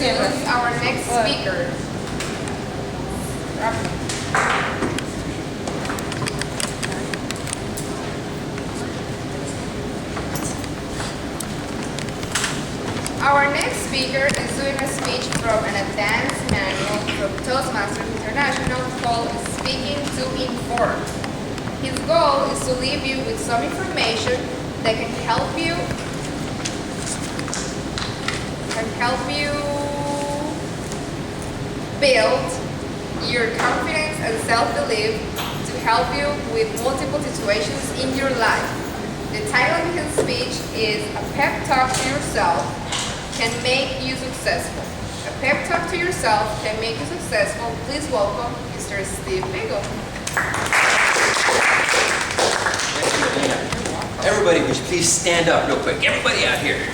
introduce our next speaker. Our next speaker is doing a speech from an advanced manual from Toastmasters International called Speaking to Inform. His goal is to leave you with some information that can help you build your confidence and self-belief to help you with multiple situations in your life. The title of his speech is A Pep Talk to Yourself Can Make You Successful. A pep talk to yourself can make you successful. Please welcome Mr. Steve Beagle. Everybody, would you please stand up real quick? Everybody out here.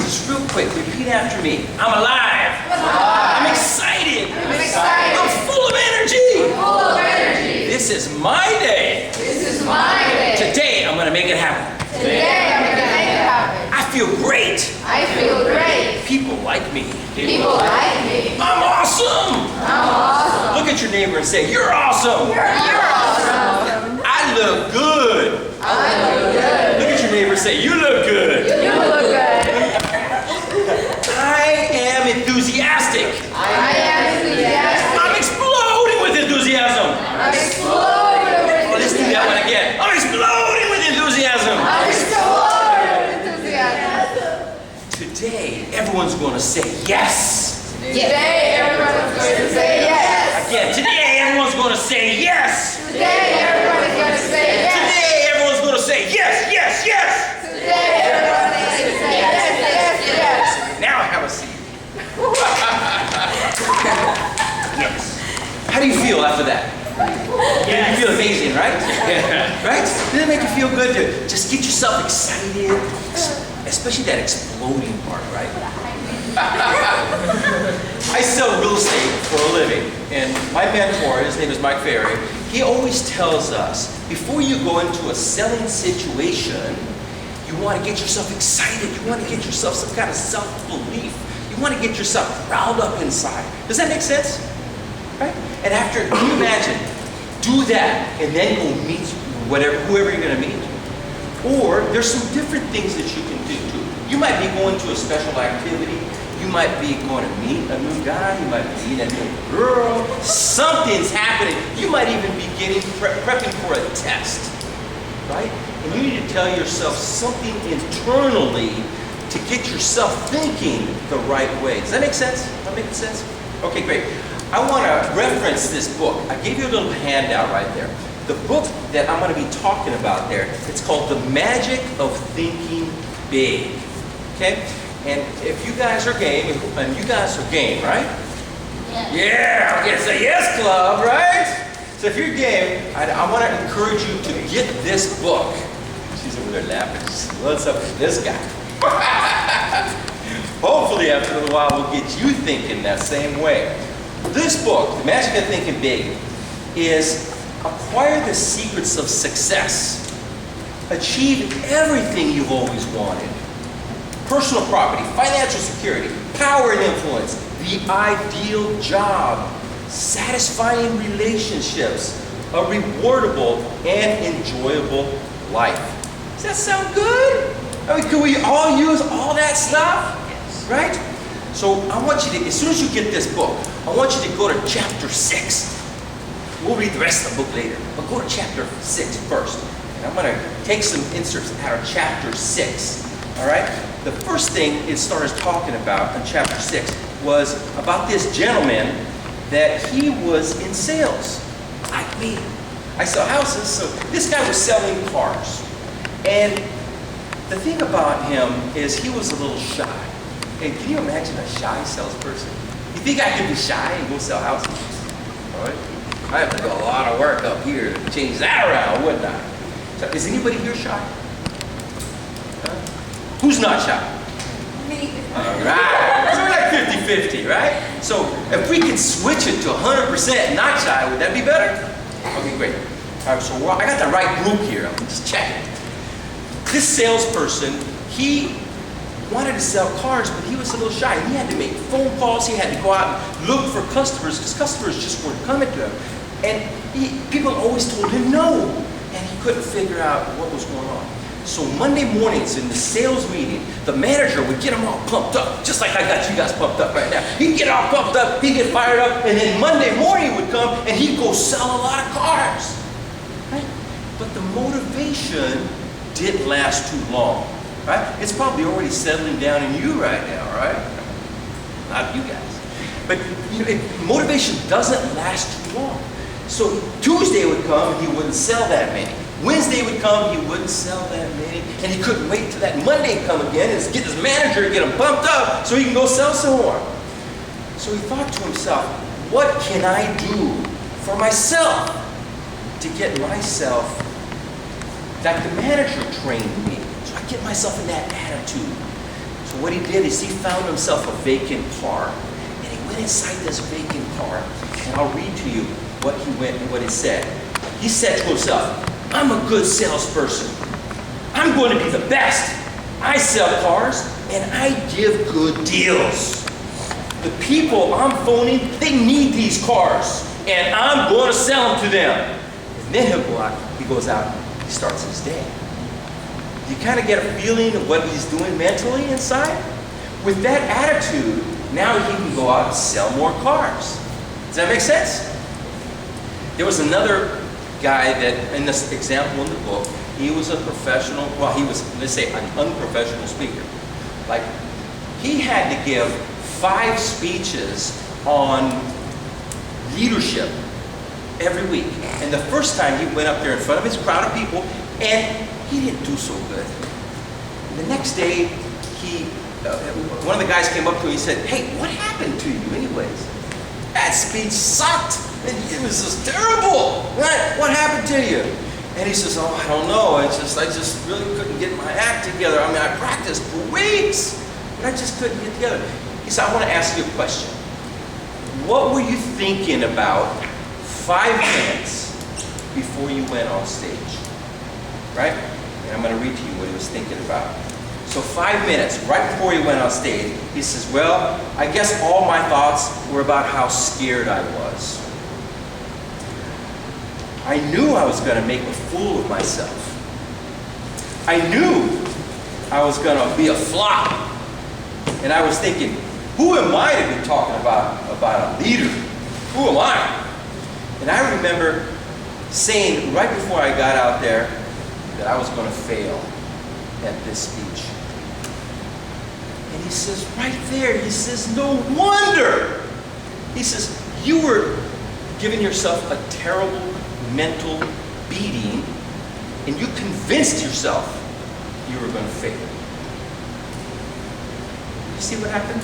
Just real quick, repeat after me. I'm alive. I'm excited. I'm full of energy. This is my day. Today, I'm going to make it happen. I feel great. People like me. I'm awesome. Look at your neighbor and say, you're awesome. I look good. Look at your neighbor and say, you look good. I am enthusiastic. I'm exploding with enthusiasm. Let's do that one again. I'm exploding with enthusiasm. Today, everyone's going to say yes. Today, everyone's going to say yes. Again, today, everyone's going to say yes. Today, everyone's going to say yes. Today, everyone's going to say yes, yes, yes. Today, everyone's going to say yes. Now have a seat. Yes. How do you feel after that? You feel amazing, right? Right? Doesn't it make you feel good to just get yourself excited? Especially that exploding part, right? I sell real estate for a living, and my mentor, his name is Mike Ferry, he always tells us, before you go into a selling situation, you want to get yourself excited, you want to get yourself some kind of self-belief, you want to get yourself riled up inside. Does that make sense? Right? And after, can you imagine, do that, and then go meet whoever you're going to meet. Or there's some different things that you can do too. You might be going to a special activity. You might be going to meet a new guy. You might be meeting a new girl. Something's happening. You might even be prepping for a test, right? And you need to tell yourself something internally to get yourself thinking the right way. Does that make sense? Does that make sense? Okay, great. I want to reference this book. I gave you a little handout right there. The book that I'm going to be talking about there, it's called The Magic of Thinking Big. Okay? And if you guys are game, and you guys are game, right? Yeah, okay, it's a yes club, right? So if you're game, I want to encourage you to get this book. She's over there laughing. What's up with this guy? Hopefully after a little while we'll get you thinking that same way. This book, The Magic of Thinking Big, is acquire the secrets of success. Achieve everything you've always wanted. Personal property, financial security, power and influence, the ideal job, satisfying relationships, a rewardable and enjoyable life. Does that sound good? I mean, can we all use all that stuff? Yes. Right? So I want you to, as soon as you get this book, I want you to go to chapter 6. We'll read the rest of the book later, but go to chapter 6 first. And I'm going to take some inserts out of chapter 6. All right? The first thing it started talking about in chapter 6 was about this gentleman that he was in sales, like me. I sell houses, so this guy was selling cars. And the thing about him is he was a little shy. And can you imagine a shy salesperson? You think I could be shy and go sell houses? All right? I have to do a lot of work up here to change that around, wouldn't I? So, is anybody here shy? Huh? Who's not shy? Me. All right. So we're like 50-50, right? So if we can switch it to 100% not shy, would that be better? Okay, great. All right, so I got the right group here. I'm just checking. This salesperson, he wanted to sell cars, but he was a little shy. He had to make phone calls. He had to go out and look for customers because customers just weren't coming to him. And people always told him no, and he couldn't figure out what was going on. So Monday mornings in the sales meeting, the manager would get him all pumped up, just like I got you guys pumped up right now. He'd get all pumped up, he'd get fired up, and then Monday morning would come and he'd go sell a lot of cars. Right? But the motivation didn't last too long. Right? It's probably already settling down in you right now, right? Not you guys. But motivation doesn't last too long. So Tuesday would come and he wouldn't sell that many. Wednesday would come, he wouldn't sell that many. And he couldn't wait till that Monday come again and get his manager to get him pumped up so he can go sell some more. So he thought to himself, what can I do for myself to get myself like the manager trained me? Get myself in that attitude. So what he did is he found himself a vacant car, and he went inside this vacant car, and I'll read to you what he said. He said to himself, I'm a good salesperson. I'm going to be the best. I sell cars, and I give good deals. The people I'm phoning, they need these cars, and I'm going to sell them to them. And then he'll go out, he goes out, he starts his day. You kind of get a feeling of what he's doing mentally inside? With that attitude, now he can go out and sell more cars. Does that make sense? There was another guy that, in this example in the book, he was a professional, well, he was, let's say, an unprofessional speaker. Like, he had to give 5 speeches on leadership every week. And the first time he went up there in front of his crowd of people, and he didn't do so good. And the next day, one of the guys came up to him and said, hey, what happened to you anyways? That speech sucked. It was just terrible. What happened to you? And he says, oh, I don't know. I just really couldn't get my act together. I mean, I practiced for weeks, but I just couldn't get together. He said, I want to ask you a question. What were you thinking about 5 minutes before you went on stage? Right? And I'm going to read to you what he was thinking about. So 5 minutes, right before he went on stage, he says, well, I guess all my thoughts were about how scared I was. I knew I was going to make a fool of myself. I knew I was going to be a flop. And I was thinking, who am I to be talking about a leader? Who am I? And I remember saying right before I got out there that I was going to fail at this speech. And he says, right there, he says, no wonder. He says, you were giving yourself a terrible mental beating, and you convinced yourself you were going to fail. You see what happened?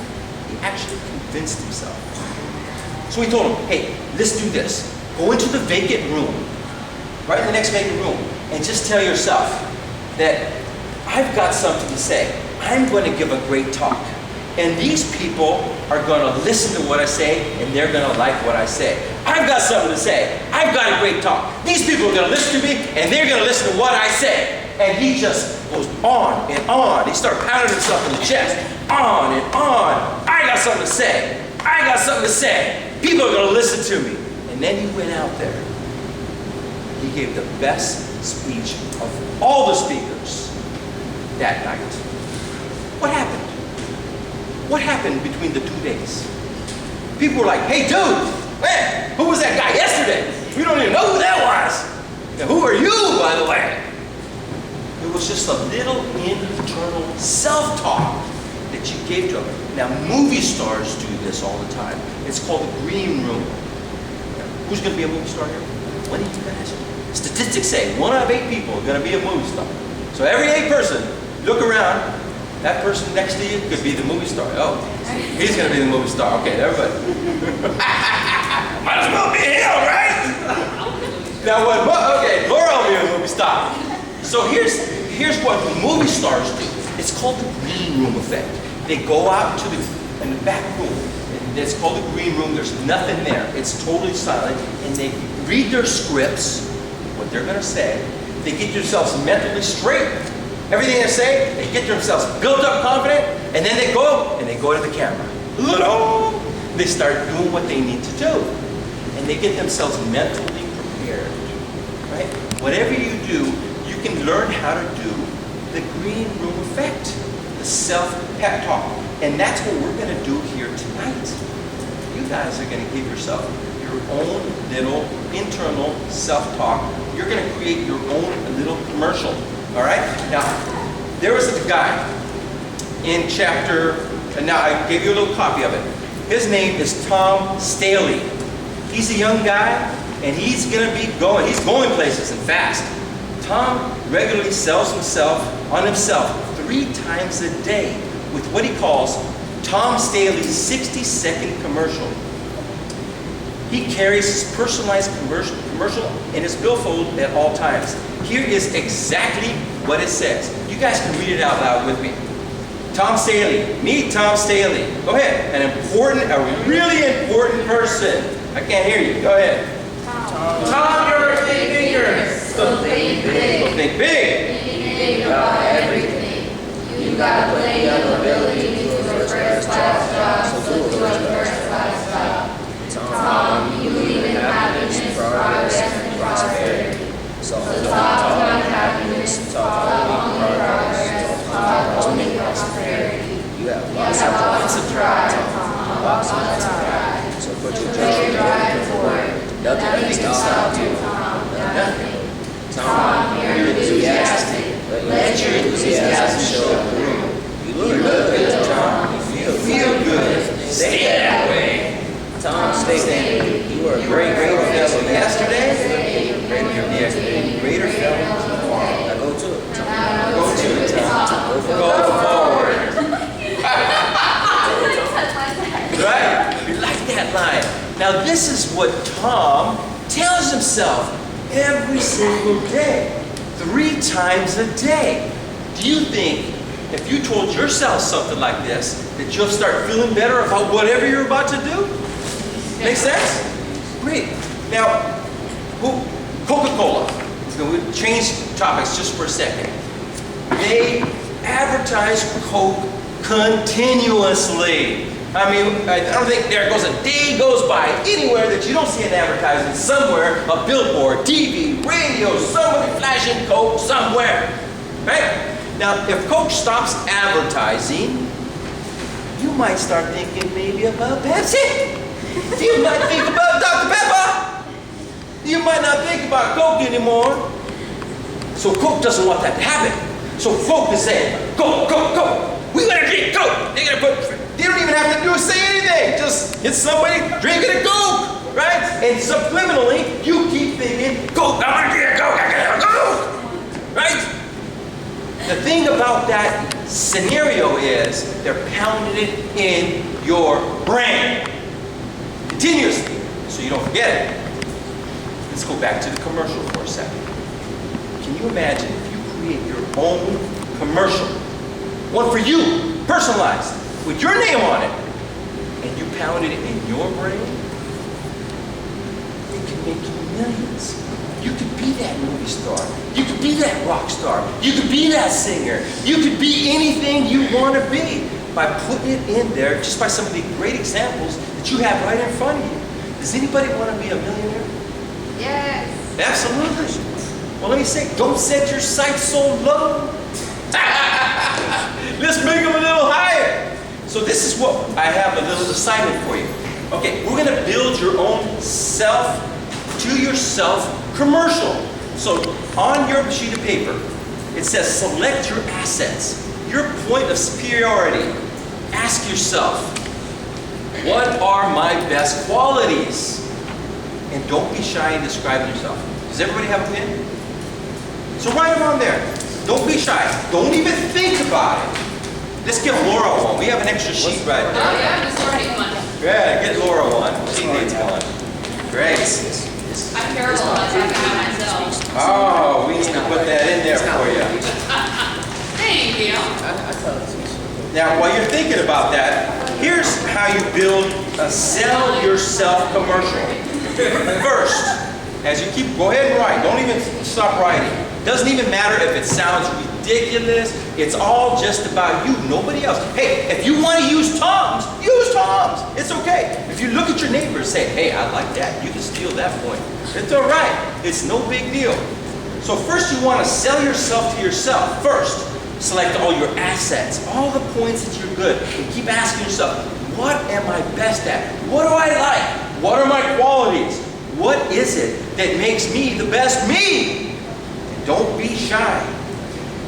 He actually convinced himself. So he told him, hey, let's do this. Go into the vacant room, right in the next vacant room, and just tell yourself that I've got something to say. I'm going to give a great talk. And these people are going to listen to what I say, and they're going to like what I say. I've got something to say. I've got a great talk. These people are going to listen to me, and they're going to listen to what I say. And he just goes on and on. He started pounding himself in the chest. On and on. I got something to say. I got something to say. People are going to listen to me. And then he went out there. He gave the best speech of all the speakers that night. What happened? What happened between the 2 days? People were like, hey dude, man, who was that guy yesterday? We don't even know who that was. And who are you, by the way? It was just a little internal self-talk that you gave to him. Now, movie stars do this all the time. It's called the green room. Who's going to be a movie star here? What do you guys? Statistics say 1 out of 8 people are going to be a movie star. So every 8 person, look around. That person next to you could be the movie star. Oh, he's going to be the movie star. Okay, everybody. Might as well be him, right? Now, okay, Laura will be a movie star. So here's what movie stars do. It's called the green room effect. They go out to in the back room. It's called the green room. There's nothing there. It's totally silent. And they read their scripts, what they're going to say. They get themselves mentally straight. everything they say, they get themselves built up confident, and then they go to the camera. They start doing what they need to do. And they get themselves mentally prepared. Right? Whatever you do, you can learn how to do the green room effect, the self-pep talk. And that's what we're going to do here tonight. You guys are going to give yourself your own little internal self-talk. You're going to create your own little commercial. All right? Now, there was a guy in chapter, and now I gave you a little copy of it. His name is Tom Staley. He's a young guy, and he's going to be going, he's going places and fast. Tom regularly sells himself on himself 3 times a day with what he calls Tom Staley's 60-second commercial. He carries his personalized commercial in his billfold at all times. Here is exactly what it says. You guys can read it out loud with me. Tom Staley. Meet Tom Staley. Go ahead. A really important person. I can't hear you. Go ahead. Tom, you're a big thinker. So think big. So think big. Think about everything. You got plenty of ability to do a first class job, so do a first class job. Tom, you need happiness, progress, and prosperity. So talk about happiness, talk only progress, talk only prosperity. You have Lots of drive, Tom. Lots of drive. So put your drive forward. Nothing can stop you. Nothing. Tom, you're enthusiastic. Let your enthusiasm show through. You look good, Tom. You feel good. Stay that way. Tom, stay there. You were a great fellow yesterday. You're a greater fellow tomorrow. Now go to it. Go to it, Tom. Go forward. Right? You like that line. Now this is what Tom tells himself every single day, 3 times a day. Do you think if you told yourself something like this, that you'll start feeling better about whatever you're about to do? Make sense? Great. Now, Coca-Cola. So we'll change topics just for a second. They advertise Coke continuously. I mean, I don't think there goes a day goes by anywhere that you don't see an advertisement somewhere, a billboard, TV, radio, somebody flashing Coke somewhere, right? Now, if Coke stops advertising, you might start thinking maybe about Pepsi. You might think about Dr. Pepper. You might not think about Coke anymore. So Coke doesn't want that to happen. So Coke is saying, Coke, Coke, Coke. We gotta drink Coke. They don't even have to say anything. Just hit somebody drinking a Coke, right? And subliminally, you keep thinking, Coke, I want to get a Coke, I got a Coke, right? The thing about that scenario is they're pounding it in your brain continuously, so you don't forget it. Let's go back to the commercial for a second. Can you imagine if you create your own commercial, one for you, personalized, with your name on it, and you pounded it in your brain? It could make you millions. You could be that movie star. You could be that rock star. You could be that singer. You could be anything you want to be by putting it in there, just by some of the great examples that you have right in front of you. Does anybody want to be a millionaire? Yes. Absolutely. Well, let me say, don't set your sights so low. Let's make them a little higher. So this is what I have, a little assignment for you. Okay, we're going to build your own to-yourself commercial. So on your sheet of paper, it says select your assets, your point of superiority. Ask yourself, what are my best qualities? And don't be shy in describing yourself. Does everybody have a pen? So write them on there. Don't be shy. Don't even think about it. Let's give Laura one. We have an extra sheet right there. Oh yeah, this already one. Yeah, get Laura one. She needs one. Great. I'm terrible at talking about myself. Oh, we need to put that in there for you. Thank you. Now, while you're thinking about that, here's how you build a sell yourself commercial. First, as you go ahead and write. Don't even stop writing. Doesn't even matter if it sounds ridiculous. It's all just about you, nobody else. Hey, if you want to use Toms, use Toms. It's okay. If you look at your neighbor and say, hey, I like that, you can steal that point. It's all right. It's no big deal. So first you want to sell yourself to yourself. First, select all your assets, all the points that you're good, and keep asking yourself, what am I best at? What do I like? What are my qualities? What is it that makes me the best me? And don't be shy.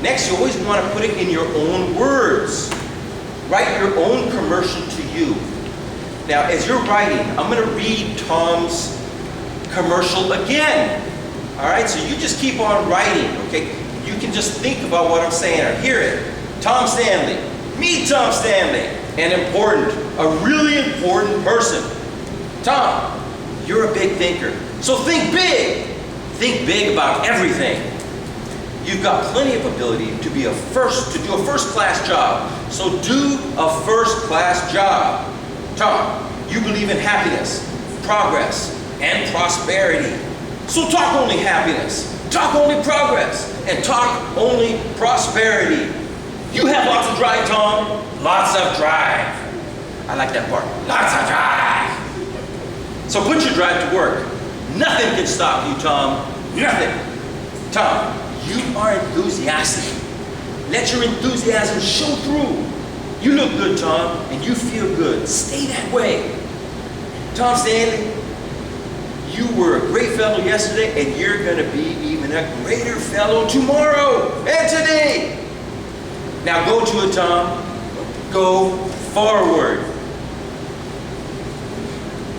Next, you always want to put it in your own words. Write your own commercial to you. Now, as you're writing, I'm going to read Tom's commercial again. All right, so you just keep on writing, okay? You can just think about what I'm saying or hear it. Tom Stanley. Meet Tom Stanley. An important, a really important person. Tom, you're a big thinker. So think big. Think big about everything. You've got plenty of ability to do a first-class job. So do a first-class job. Tom, you believe in happiness, progress, and prosperity. So talk only happiness, talk only progress, and talk only prosperity. You have lots of drive, Tom. Lots of drive. I like that part. Lots of drive. So put your drive to work. Nothing can stop you, Tom. Nothing. Tom, you are enthusiastic. Let your enthusiasm show through. You look good, Tom, and you feel good. Stay that way. Tom Stanley, you were a great fellow yesterday, and you're going to be even a greater fellow tomorrow and today. Now go to it, Tom. Go forward.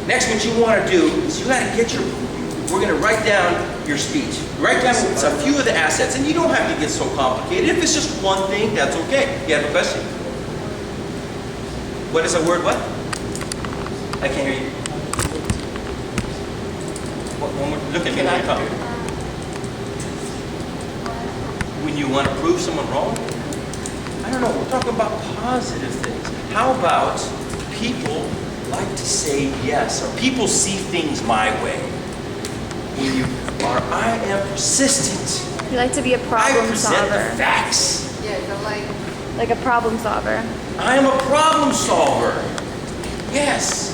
Next, what you want to do is you got to get we're going to write down your speech. Write down a few of the assets, and you don't have to get so complicated. If it's just one thing, that's okay. You have a question? What is a word, what? I can't hear you. Look at me when you come. When you want to prove someone wrong? I don't know, we're talking about positive things. How about people like to say yes, or people see things my way? When you are, I am persistent. You like to be a I problem present solver. the facts. Yeah, so Like a problem solver. I am a problem solver. Yes.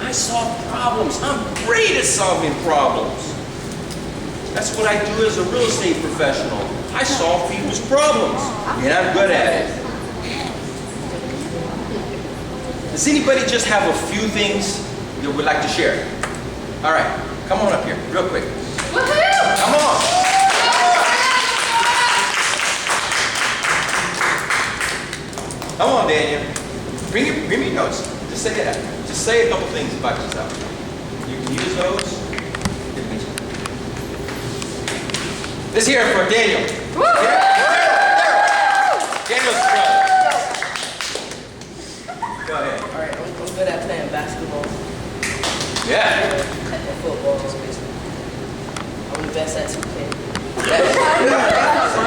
I solve problems. I'm great at solving problems. That's what I do as a real estate professional. I solve people's problems, and I'm good at it. Does anybody just have a few things that would like to share? All right, come on up here, real quick. woohoo! Come on. Come on, Daniel. Bring me notes. Just say that. Just say a couple things about yourself. You can use those. This here for Daniel. Daniel's brother. Go ahead. All right, I'm good at playing basketball Yeah. and football, basically. I'm the best at 2K.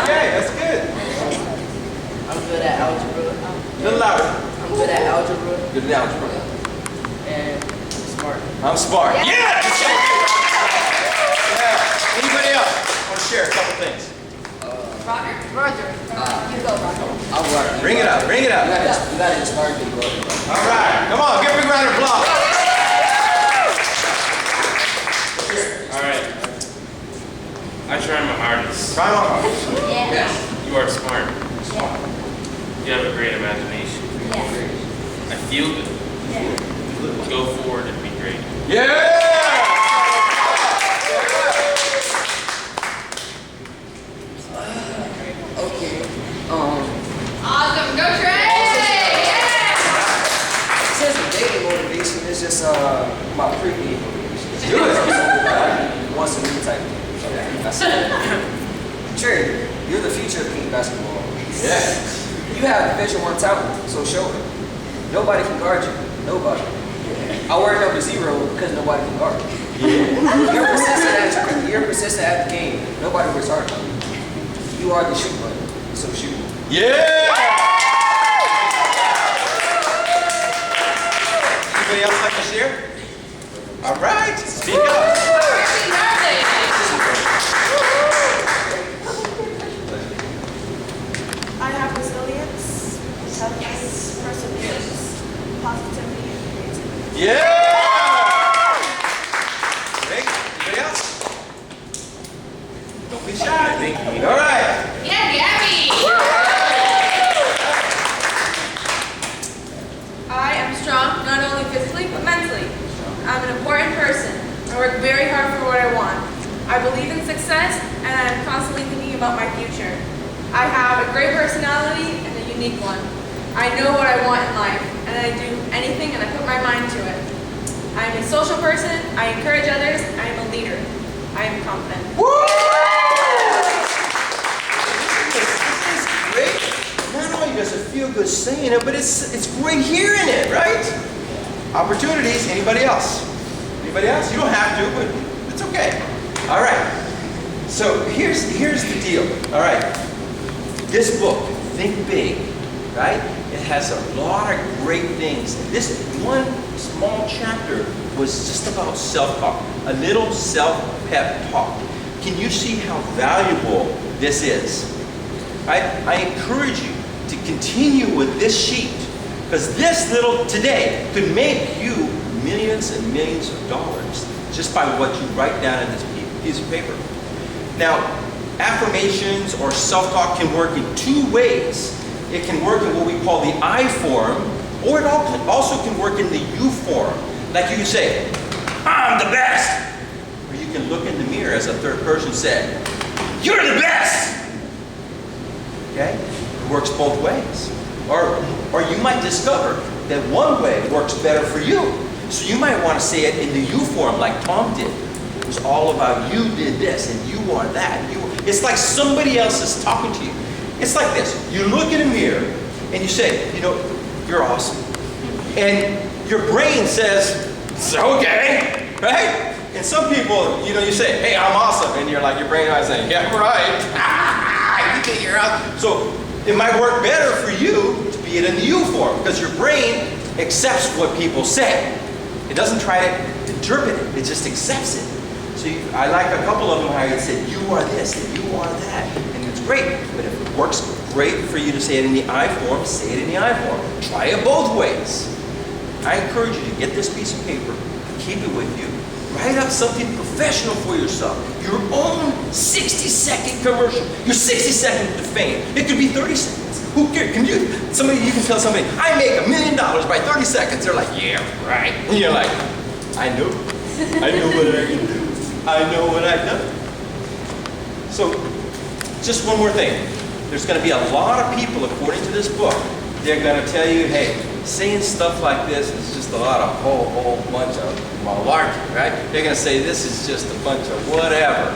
Okay, that's good. I'm good at algebra. A little louder. I'm good at algebra Good algebra. and I'm smart. I'm smart. Yeah. Yeah. Anybody else want to share a couple things? Roger? Roger. You go, Roger. I'll work. Bring it up. Bring it up. You gotta inspire me, bro. All right. Come on. Give a big round of applause. All right. I try my hardest. Try on. You are smart. You have a great imagination. I feel good. Go forward and be great. Yeah. Okay. Awesome. Go Trey! Yeah! Since the daily motivation is just my pre-game motivation. Do it. Once a week type. That's it. Trey, you're the future of teen basketball. Yeah. You have Division I talent, so show it. Nobody can guard you. Nobody. I wear number 0 because nobody can guard you. You're persistent at the game. Nobody works hard. You are the shoot button, so shoot. Yeah. Anybody else like to share? All right. Speak up. Yeah! Great. Anybody else? Don't be shy. All right. Yeah, Gabby! I am strong, not only physically, but mentally. I'm an important person. I work very hard for what I want. I believe in success, and I'm constantly thinking about my future. I have a great personality and a unique one. I know what I want in life, and I do anything and I put my mind to it. I am a social person, I encourage others, I am a leader. I am confident. This is great. Not only does it feel good saying it, but it's great hearing it, right? Opportunities. Anybody else? Anybody else? You don't have to, but it's okay. All right. So here's the deal. All right. This book, Think Big, right? It has a lot of great things. This one small chapter was just about self-talk, a little self-pep talk. Can you see how valuable this is? I encourage you to continue with this sheet, because this little today could make you millions and millions of dollars just by what you write down in this piece of paper. Now, affirmations or self-talk can work in two ways. It can work in what we call the I form, or it also can work in the you form. Like you can say, I'm the best. Or you can look in the mirror as a third person say, you're the best. Okay? It works both ways. Or you might discover that one way works better for you. So you might want to say it in the you form like Tom did. It was all about you did this and you are that. It's like somebody else is talking to you. It's like this. You look in a mirror and you say, you're awesome. And your brain says, it's okay, right? And some people, you say, hey, I'm awesome. And you're like, your brain is saying, yeah, right. You think you're awesome. So it might work better for you to be in the you form because your brain accepts what people say. It doesn't try to interpret it. It just accepts it. So I like a couple of them how you said, you are this and you are that. And it's great. But if it works great for you to say it in the I form, say it in the I form. Try it both ways. I encourage you to get this piece of paper, keep it with you. Write up something professional for yourself. Your own 60-second commercial. Your 60 seconds to fame. It could be 30 seconds. Who cares? You can tell somebody, I make $1 million by 30 seconds. They're like, yeah, right. And you're like, I know what I can do. I know what I've done. So, just one more thing. There's going to be a lot of people, according to this book, they're going to tell you, hey, saying stuff like this is just a whole bunch of malarkey, right? They're going to say this is just a bunch of whatever.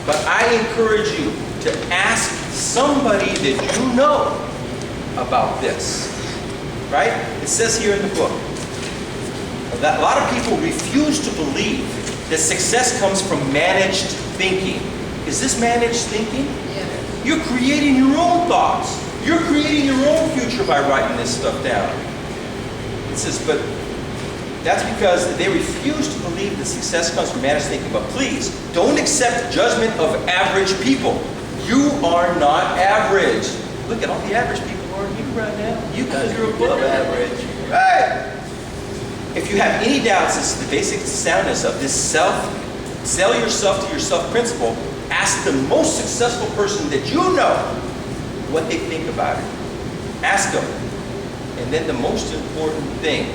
But I encourage you to ask somebody that you know about this, right? It says here in the book that a lot of people refuse to believe that success comes from managed thinking. Is this managed thinking? Yeah. You're creating your own thoughts. You're creating your own future by writing this stuff down. It says, but that's because they refuse to believe that success comes from managed thinking. But please, don't accept judgment of average people. You are not average. Look at all the average people who are here right now. You guys are above average, right? If you have any doubts as to the basic soundness of this sell yourself to yourself principle, ask the most successful person that you know what they think about it. Ask them. And then the most important thing,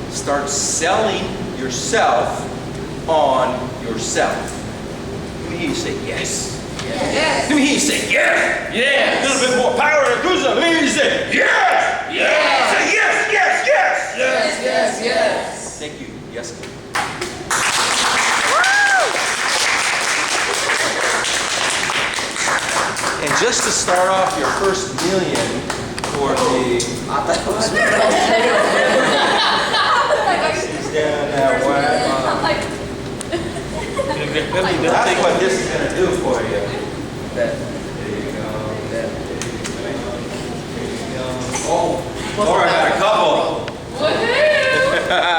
start selling yourself on yourself. Let me hear you say yes. Yes. Let me hear you say yes. Yes. A little bit more power and enthusiasm. Let me hear you say yes. Yes. Say yes, yes, yes. Yes, yes, yes. Thank you. Yes. And just to start off your first million for the She's down that way. That's what this is going to do for you. There you go. There you go. Oh, Laura got a couple. Woohoo!